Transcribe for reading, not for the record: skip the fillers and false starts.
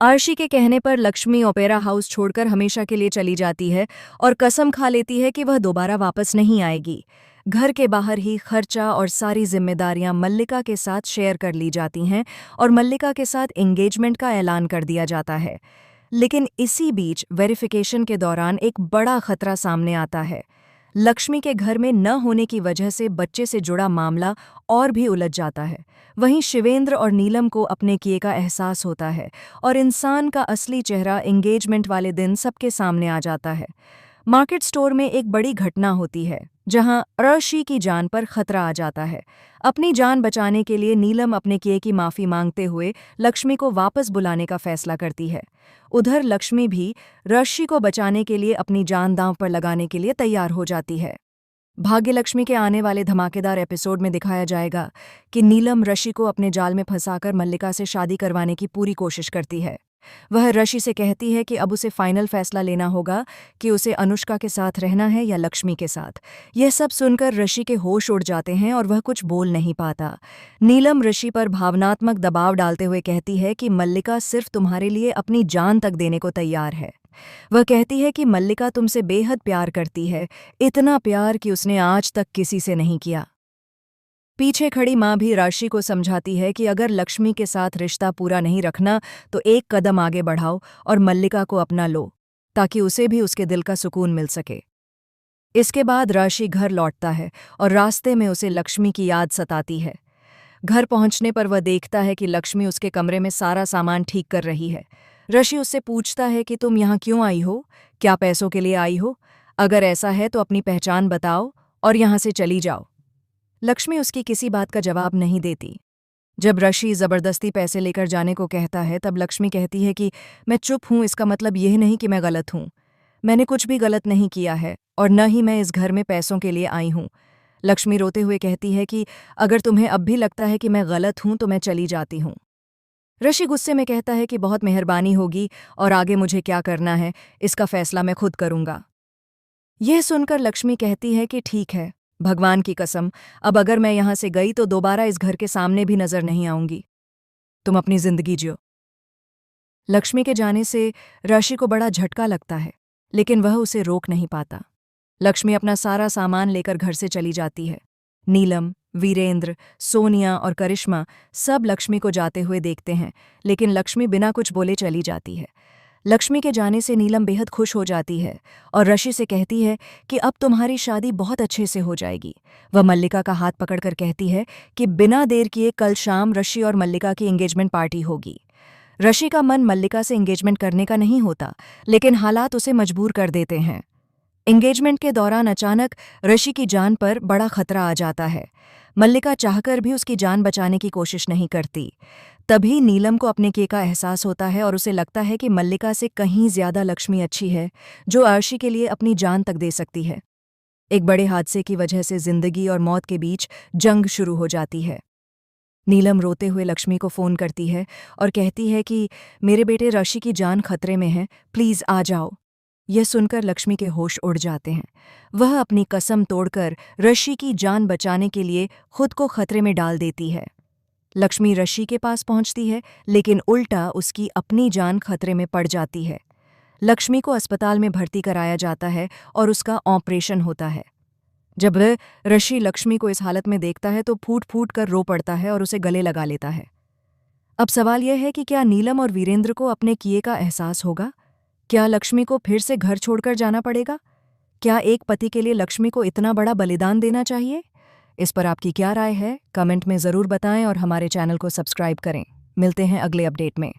आर्शी के कहने पर लक्ष्मी ओपेरा हाउस छोड़कर हमेशा के लिए चली जाती है और कसम खा लेती है कि वह दोबारा वापस नहीं आएगी। घर के बाहर ही खर्चा और सारी जिम्मेदारियां मल्लिका के साथ शेयर कर ली जाती हैं और मल्लिका के साथ एंगेजमेंट का ऐलान कर दिया जाता है। लेकिन इसी बीच वेरिफिकेशन के दौरान एक बड़ा खतरा सामने आता है। लक्ष्मी के घर में न होने की वजह से बच्चे से जुड़ा मामला और भी उलझ जाता है। वहीं शिवेंद्र और नीलम को अपने किए का एहसास होता है और इंसान का असली चेहरा एंगेजमेंट वाले दिन सबके सामने आ जाता है। मार्केट स्टोर में एक बड़ी घटना होती है जहां अर्शी की जान पर खतरा आ जाता है। अपनी जान बचाने के लिए नीलम अपने किए की माफी मांगते हुए लक्ष्मी को वापस बुलाने का फैसला करती है। उधर लक्ष्मी भी अर्शी को बचाने के लिए अपनी जान दांव पर लगाने के लिए तैयार हो जाती है। भाग्यलक्ष्मी के आने वाले धमाकेदार एपिसोड में दिखाया जाएगा कि नीलम ऋषि को अपने जाल में फंसाकर मल्लिका से शादी करवाने की पूरी कोशिश करती है। वह ऋषि से कहती है कि अब उसे फाइनल फैसला लेना होगा कि उसे अनुष्का के साथ रहना है या लक्ष्मी के साथ। यह सब सुनकर ऋषि के होश उड़ जाते हैं और वह कुछ बोल नहीं पाता। नीलम ऋषि पर भावनात्मक दबाव डालते हुए कहती है कि मल्लिका सिर्फ तुम्हारे लिए अपनी जान तक देने को तैयार है। वह कहती है कि मल्लिका तुमसे बेहद प्यार करती है, इतना प्यार कि उसने आज तक किसी से नहीं किया। पीछे खड़ी माँ भी राशि को समझाती है कि अगर लक्ष्मी के साथ रिश्ता पूरा नहीं रखना तो एक कदम आगे बढ़ाओ और मल्लिका को अपना लो, ताकि उसे भी उसके दिल का सुकून मिल सके। इसके बाद राशि घर लौटता है और रास्ते में उसे लक्ष्मी की याद सताती है। घर पहुंचने पर वह देखता है कि लक्ष्मी उसके कमरे में सारा सामान ठीक कर रही है। ऋषि उससे पूछता है कि तुम यहाँ क्यों आई हो, क्या पैसों के लिए आई हो? अगर ऐसा है तो अपनी पहचान बताओ और यहाँ से चली जाओ। लक्ष्मी उसकी किसी बात का जवाब नहीं देती। जब ऋषि जबरदस्ती पैसे लेकर जाने को कहता है तब लक्ष्मी कहती है कि मैं चुप हूँ, इसका मतलब यह नहीं कि मैं गलत हूँ। मैंने कुछ भी गलत नहीं किया है और न ही मैं इस घर में पैसों के लिए आई हूँ। लक्ष्मी रोते हुए कहती है कि अगर तुम्हें अब भी लगता है कि मैं गलत हूँ तो मैं चली जाती हूँ। ऋषि गुस्से में कहता है कि बहुत मेहरबानी होगी और आगे मुझे क्या करना है इसका फैसला मैं खुद करूँगा। यह सुनकर लक्ष्मी कहती है कि ठीक है, भगवान की कसम, अब अगर मैं यहाँ से गई तो दोबारा इस घर के सामने भी नजर नहीं आऊंगी। तुम अपनी जिंदगी जियो। लक्ष्मी के जाने से ऋषि को बड़ा झटका लगता है, लेकिन वह उसे रोक नहीं पाता। लक्ष्मी अपना सारा सामान लेकर घर से चली जाती है। नीलम, वीरेंद्र, सोनिया और करिश्मा सब लक्ष्मी को जाते हुए देखते हैं, लेकिन लक्ष्मी बिना कुछ बोले चली जाती है। लक्ष्मी के जाने से नीलम बेहद खुश हो जाती है और ऋषि से कहती है कि अब तुम्हारी शादी बहुत अच्छे से हो जाएगी। वह मल्लिका का हाथ पकड़कर कहती है कि बिना देर किए कल शाम ऋषि और मल्लिका की एंगेजमेंट पार्टी होगी। ऋषि का मन मल्लिका से एंगेजमेंट करने का नहीं होता, लेकिन हालात उसे मजबूर कर देते हैं। एंगेजमेंट के दौरान अचानक ऋषि की जान पर बड़ा खतरा आ जाता है। मल्लिका चाहकर भी उसकी जान बचाने की कोशिश नहीं करती। तभी नीलम को अपने किए का एहसास होता है और उसे लगता है कि मल्लिका से कहीं ज्यादा लक्ष्मी अच्छी है, जो अर्शी के लिए अपनी जान तक दे सकती है। एक बड़े हादसे की वजह से जिंदगी और मौत के बीच जंग शुरू हो जाती है। नीलम रोते हुए लक्ष्मी को फोन करती है और कहती है कि मेरे बेटे ऋषि की जान खतरे में है, प्लीज आ जाओ। यह सुनकर लक्ष्मी के होश उड़ जाते हैं। वह अपनी कसम तोड़कर ऋषि की जान बचाने के लिए खुद को खतरे में डाल देती है। लक्ष्मी ऋषि के पास पहुंचती है, लेकिन उल्टा उसकी अपनी जान खतरे में पड़ जाती है। लक्ष्मी को अस्पताल में भर्ती कराया जाता है और उसका ऑपरेशन होता है। जब ऋषि लक्ष्मी को इस हालत में देखता है तो फूट फूट कर रो पड़ता है और उसे गले लगा लेता है। अब सवाल यह है कि क्या नीलम और वीरेंद्र को अपने किए का एहसास होगा? क्या लक्ष्मी को फिर से घर छोड़कर जाना पड़ेगा? क्या एक पति के लिए लक्ष्मी को इतना बड़ा बलिदान देना चाहिए? इस पर आपकी क्या राय है? कमेंट में ज़रूर बताएं और हमारे चैनल को सब्सक्राइब करें। मिलते हैं अगले अपडेट में।